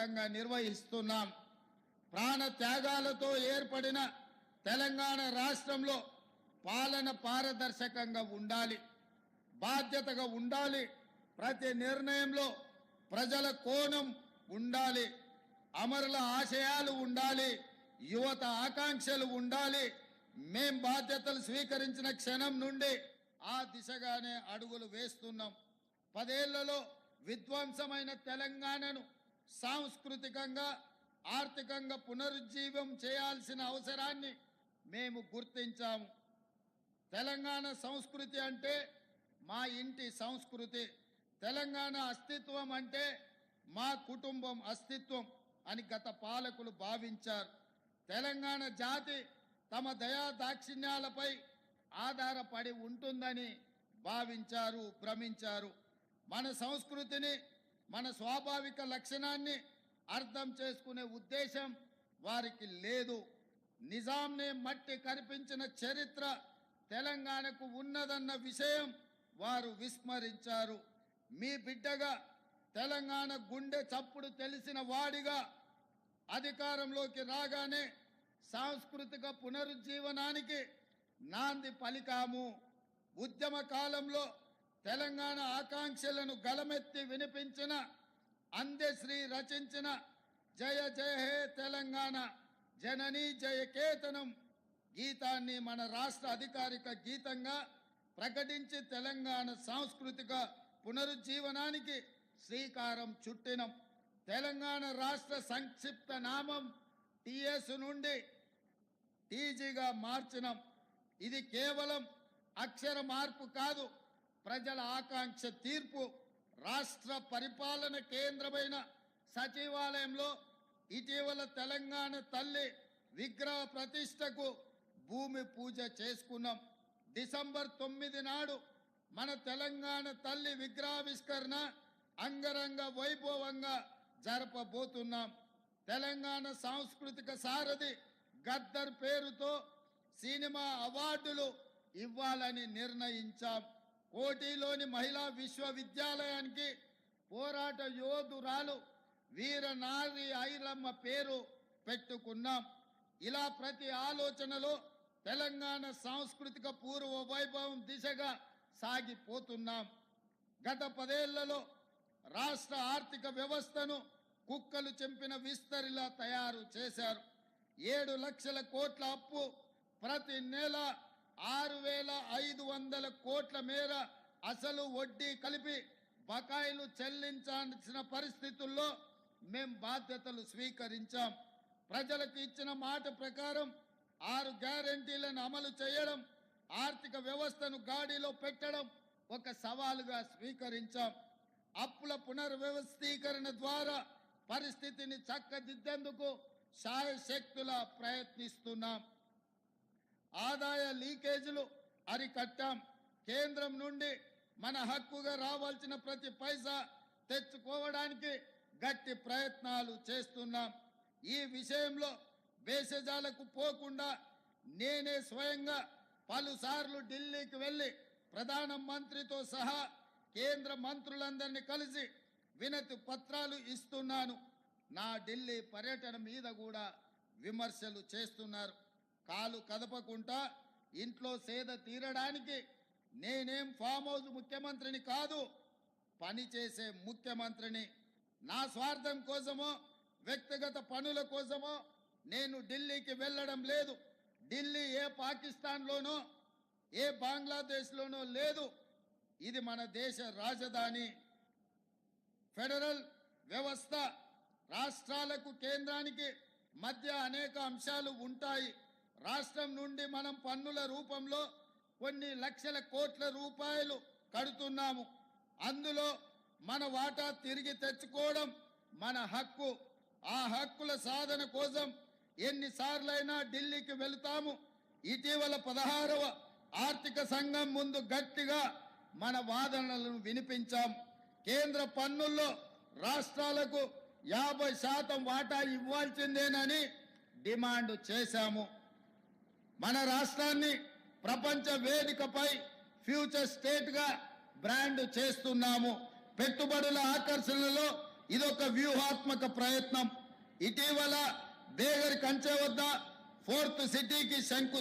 చాకచక్యంగా నిర్వహిస్తున్నాం. ప్రాణ త్యాగాలతో ఏర్పడిన తెలంగాణ రాష్ట్రంలో పాలన పారదర్శకంగా ఉండాలి, బాధ్యతగా ఉండాలి. ప్రతి నిర్ణయంలో ప్రజల కోణం ఉండాలి, అమరుల ఆశయాలు ఉండాలి, యువత ఆకాంక్షలు ఉండాలి. మేం బాధ్యతలు స్వీకరించిన క్షణం నుండి ఆ దిశగానే అడుగులు వేస్తున్నాం. 10 ఏళ్లలో విధ్వంసమైన తెలంగాణను సాంస్కృతికంగా, ఆర్థికంగా పునరుజ్జీవం చేయాల్సిన అవసరాన్ని మేము గుర్తించాము. తెలంగాణ సంస్కృతి అంటే మా ఇంటి సంస్కృతి, తెలంగాణ అస్తిత్వం అంటే మా కుటుంబం అస్తిత్వం అని గత పాలకులు భావించారు. తెలంగాణ జాతి తమ దయా దాక్షిణ్యాలపై ఆధారపడి ఉంటుందని భావించారు, భ్రమించారు. మన సంస్కృతిని, మన స్వాభావిక లక్షణాన్ని అర్థం చేసుకునే ఉద్దేశం వారికి లేదు. నిజాంని మట్టి కనిపించిన చరిత్ర తెలంగాణకు ఉన్నదన్న విషయం వారు విస్మరించారు. మీ బిడ్డగా, తెలంగాణ గుండె చప్పుడు తెలిసిన వాడిగా అధికారంలోకి రాగానే సాంస్కృతిక పునరుజ్జీవనానికి నాంది పలికాము. ఉద్యమ కాలంలో తెలంగాణ ఆకాంక్షలను గలమెత్తి వినిపించిన అందశ్రీ రచించిన జయ జయ హే తెలంగాణ జననీ జయకేతనం గీతాన్ని మన రాష్ట్ర అధికారిక గీతంగా ప్రకటించి తెలంగాణ సాంస్కృతిక పునరుజ్జీవనానికి శ్రీకారం చుట్టినం. తెలంగాణ రాష్ట్ర సంక్షిప్త నామం టీఎస్ నుండి టీజీగా మార్చినం. ఇది కేవలం అక్షర మార్పు కాదు, ప్రజల ఆకాంక్ష తీర్పు. రాష్ట్ర పరిపాలన కేంద్రమైన సచివాలయంలో ఇటీవల తెలంగాణ తల్లి విగ్రహ ప్రతిష్టకు భూమి పూజ చేసుకున్నాం. డిసెంబర్ 9 నాడు మన తెలంగాణ తల్లి విగ్రహావిష్కరణ అంగరంగ వైభవంగా జరపబోతున్నాం. తెలంగాణ సాంస్కృతిక సారథి గద్దర్ పేరుతో సినిమా అవార్డులు ఇవ్వాలని నిర్ణయించాం. కోటిలోని మహిళా విశ్వవిద్యాలయానికి పోరాట యోధురాలు వీరనారి ఐలమ్మ పేరు పెట్టుకున్నాం. ఇలా ప్రతి ఆలోచనలో తెలంగాణ సాంస్కృతిక పూర్వ వైభవం దిశగా సాగిపోతున్నాం. గత 10 ఏళ్లలో రాష్ట్ర ఆర్థిక వ్యవస్థను కుక్కలు చెంపిన విస్తరిలా తయారు చేశారు. 7 లక్షల కోట్ల అప్పు, ప్రతి నెల 6,500 కోట్ల మేర అసలు వడ్డీ కలిపి బకాయిలు చెల్లించాల్సిన పరిస్థితుల్లో మేం బాధ్యతలు స్వీకరించాం. ప్రజలకు ఇచ్చిన మాట ప్రకారం 6 గ్యారెంటీలను అమలు చేయడం, ఆర్థిక వ్యవస్థను గాడిలో పెట్టడం ఒక సవాలుగా స్వీకరించాం. అప్పుల పునర్వ్యవస్థీకరణ ద్వారా పరిస్థితిని చక్కదిద్దేందుకు శాయశక్తులా ప్రయత్నిస్తున్నాం. ఆదాయ లీకేజీలు అరికట్టాం. కేంద్రం నుండి మన హక్కుగా రావాల్సిన ప్రతి పైసా తెచ్చుకోవడానికి గట్టి ప్రయత్నాలు చేస్తున్నాం. ఈ విషయంలో భేషజాలకు పోకుండా నేనే స్వయంగా పలుసార్లు ఢిల్లీకి వెళ్ళి ప్రధానమంత్రితో సహా కేంద్ర మంత్రులందరినీ కలిసి వినతి పత్రాలు ఇస్తున్నాను. నా ఢిల్లీ పర్యటన మీద కూడా విమర్శలు చేస్తున్నారు. కాలు కదపకుండా ఇంట్లో సేద తీరడానికి నేనేం ఫామ్ హౌస్ ముఖ్యమంత్రిని కాదు, పనిచేసే ముఖ్యమంత్రిని. నా స్వార్థం కోసమో వ్యక్తిగత పనుల కోసమో నేను ఢిల్లీకి వెళ్ళడం లేదు. ఢిల్లీ ఏ పాకిస్తాన్లోనో ఏ బంగ్లాదేశ్లోనో లేదు. ఇది మన దేశ రాజధాని. ఫెడరల్ వ్యవస్థ రాష్ట్రాలకు కేంద్రానికి మధ్య అనేక అంశాలు ఉంటాయి. రాష్ట్రం నుండి మనం పన్నుల రూపంలో కొన్ని లక్షల కోట్ల రూపాయలు కడుతున్నాము. అందులో మన వాటా తిరిగి తెచ్చుకోవడం మన హక్కు. ఆ హక్కుల సాధన కోసం ఎన్నిసార్లైనా ఢిల్లీకి వెళుతాము. ఇటీవల 16వ ఆర్థిక సంఘం ముందు గట్టిగా మన వాదనలను వినిపించాం. కేంద్ర పన్నుల్లో రాష్ట్రాలకు 50% వాటా ఇవ్వాల్సిందేనని డిమాండ్ చేశాము. మన రాష్ట్రాన్ని ప్రపంచ వేదికపై ఫ్యూచర్ స్టేట్గా బ్రాండ్ చేస్తున్నాము. పెట్టుబడుల ఆకర్షణలో ఇదొక వ్యూహాత్మక ప్రయత్నం. ఇటీవల బేగర్ కంచె వద్ద 4th సిటీకి